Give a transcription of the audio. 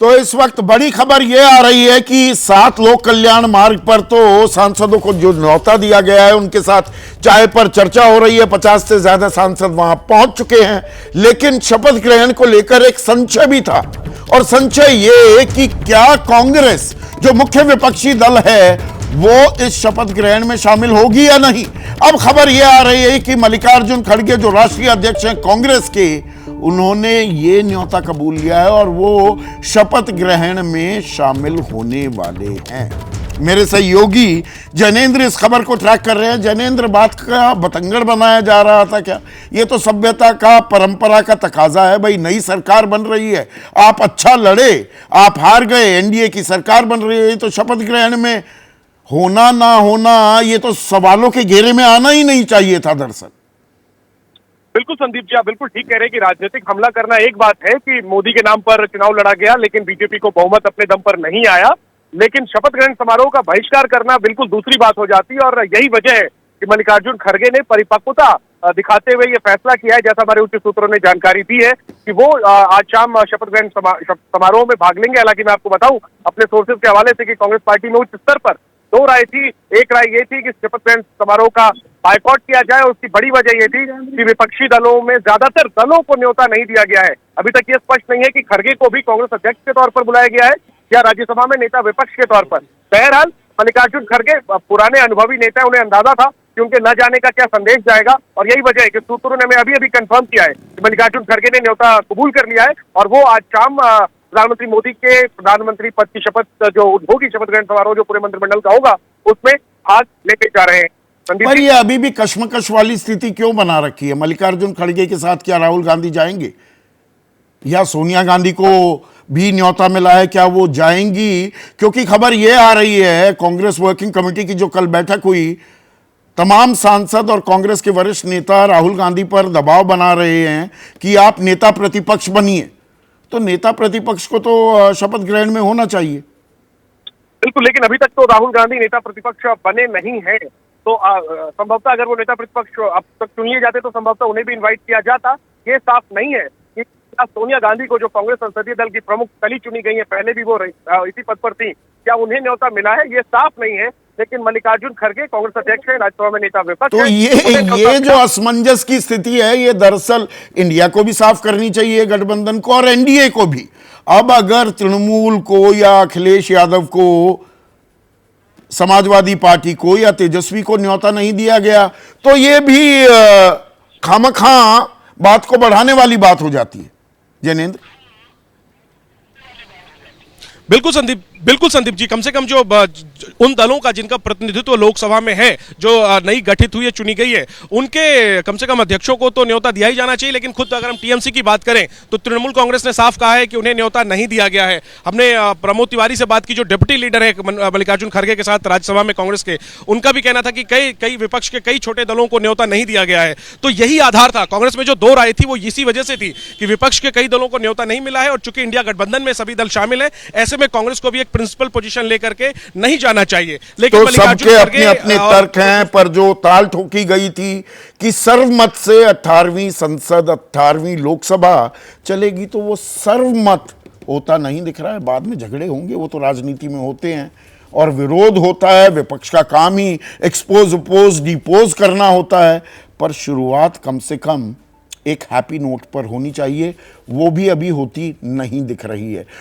तो इस वक्त बड़ी खबर यह आ रही है कि 7 लोक कल्याण मार्ग पर तो सांसदों को जो न्योता दिया गया है उनके साथ चाय पर चर्चा हो रही है। 50 से ज्यादा सांसद वहां पहुंच चुके हैं, लेकिन शपथ ग्रहण को लेकर एक संशय भी था। और संशय ये कि क्या कांग्रेस जो मुख्य विपक्षी दल है वो इस शपथ ग्रहण में शामिल होगी या नहीं। अब खबर यह आ रही है कि मल्लिकार्जुन खड़गे जो राष्ट्रीय अध्यक्ष हैं कांग्रेस के, उन्होंने ये न्योता कबूल लिया है और वो शपथ ग्रहण में शामिल होने वाले हैं। मेरे सहयोगी जैनेंद्र इस खबर को ट्रैक कर रहे हैं। जैनेंद्र, बात का बतंगड़ बनाया जा रहा था क्या? ये तो सभ्यता का, परंपरा का तकाजा है भाई। नई सरकार बन रही है, आप अच्छा लड़े, आप हार गए, एनडीए की सरकार बन रही है, तो शपथ ग्रहण में होना ना होना ये तो सवालों के घेरे में आना ही नहीं चाहिए था दरअसल। बिल्कुल संदीप जी, आप बिल्कुल ठीक कह रहे हैं कि राजनीतिक हमला करना एक बात है कि मोदी के नाम पर चुनाव लड़ा गया, लेकिन बीजेपी को बहुमत अपने दम पर नहीं आया। लेकिन शपथ ग्रहण समारोह का बहिष्कार करना बिल्कुल दूसरी बात हो जाती है। और यही वजह है कि मल्लिकार्जुन खड़गे ने परिपक्वता दिखाते हुए ये फैसला किया है, जैसा हमारे उच्च सूत्रों ने जानकारी दी है कि वो आज शाम शपथ ग्रहण समारोह में भाग लेंगे। हालांकि मैं आपको बताऊं अपने सोर्सेज के हवाले से कि कांग्रेस पार्टी में उच्च स्तर पर 2 राय थी। एक राय ये थी कि शपथ ग्रहण समारोह का बायकॉट किया जाए, और उसकी बड़ी वजह यह थी कि विपक्षी दलों में ज्यादातर दलों को न्योता नहीं दिया गया है। अभी तक ये स्पष्ट नहीं है कि खड़गे को भी कांग्रेस अध्यक्ष के तौर पर बुलाया गया है या राज्यसभा में नेता विपक्ष के तौर पर। बहरहाल मल्लिकार्जुन खड़गे पुराने अनुभवी नेता, उन्हें अंदाजा था कि उनके न जाने का क्या संदेश जाएगा, और यही वजह है कि सूत्रों ने हमें अभी कंफर्म किया है कि मल्लिकार्जुन खड़गे ने न्योता कबूल कर लिया है और वो आज शाम प्रधानमंत्री मोदी के प्रधानमंत्री पद की शपथ जो होगी, शपथ ग्रहण समारोह जो पूरे मंत्रिमंडल का होगा, उसमें भाग लेके जा रहे हैं। पर ये अभी भी कश्मकश वाली स्थिति क्यों बना रखी है? मल्लिकार्जुन खड़गे के साथ क्या राहुल गांधी जाएंगे या सोनिया गांधी को भी न्योता मिला है, क्या वो जाएंगी? क्योंकि खबर ये आ रही है कांग्रेस वर्किंग कमेटी की जो कल बैठक हुई, तमाम सांसद और कांग्रेस के वरिष्ठ नेता राहुल गांधी पर दबाव बना रहे हैं कि आप नेता प्रतिपक्ष बनिए। तो नेता प्रतिपक्ष को तो शपथ ग्रहण में होना चाहिए। बिल्कुल, लेकिन अभी तक तो राहुल गांधी नेता प्रतिपक्ष बने नहीं है। तो संभवतः अगर वो नेता प्रतिपक्ष अब तक चुन लिए जाते तो संभवतः उन्हें भी इनवाइट किया जाता। ये साफ नहीं है कि सोनिया गांधी को, जो कांग्रेस संसदीय दल की प्रमुख कली चुनी गई है, पहले भी वो इसी पद पर थी, क्या उन्हें न्योता मिला है? ये साफ नहीं है। लेकिन मल्लिकार्जुन खड़गे कांग्रेस अध्यक्ष है, राज्यसभा में नेता विपक्ष तो है। ये जो असमंजस की स्थिति है, ये दरअसल इंडिया को भी साफ करनी चाहिए, गठबंधन को और एनडीए को भी। अब अगर तृणमूल को या अखिलेश यादव को, समाजवादी पार्टी को या तेजस्वी को न्योता नहीं दिया गया, तो ये भी खामखा बात को बढ़ाने वाली बात हो जाती है। जैनेंद्र, बिल्कुल संदीप जी, कम से कम जो उन दलों का जिनका प्रतिनिधित्व लोकसभा में है, जो नई गठित हुई है, चुनी गई है, उनके कम से कम अध्यक्षों को तो न्योता दिया ही जाना चाहिए। लेकिन खुद अगर हम टीएमसी की बात करें तो तृणमूल कांग्रेस ने साफ कहा है कि उन्हें न्योता नहीं दिया गया है। हमने प्रमोद तिवारी से बात की, जो डिप्टी लीडर है मल्लिकार्जुन खड़गे के साथ राज्यसभा में कांग्रेस के, उनका भी कहना था कि कई विपक्ष के कई छोटे दलों को न्योता नहीं दिया गया है। तो यही आधार था। कांग्रेस में जो 2 राय थी वो इसी वजह से थी कि विपक्ष के कई दलों को न्योता नहीं मिला है, और चूंकि इंडिया गठबंधन में सभी दल शामिल है, ऐसे में कांग्रेस को भी एक प्रिंसिपल पोजीशन लेकर के नहीं जाना चाहिए। लेकिन तो सबके अपने अपने तर्क हैं, पर जो ताल ठोकी गई थी कि सर्वमत से 18वीं संसद, 18वीं लोकसभा चलेगी, तो वो सर्वमत होता नहीं दिख रहा है। बाद में झगड़े होंगे, वो तो राजनीति में होते हैं, और विरोध होता है। विपक्ष का काम ही एक्सपोज, अपोज, डिपोज करना होता है। पर शुरुआत कम से कम एक हैप्पी नोट पर होनी चाहिए, वो भी अभी होती नहीं दिख रही है।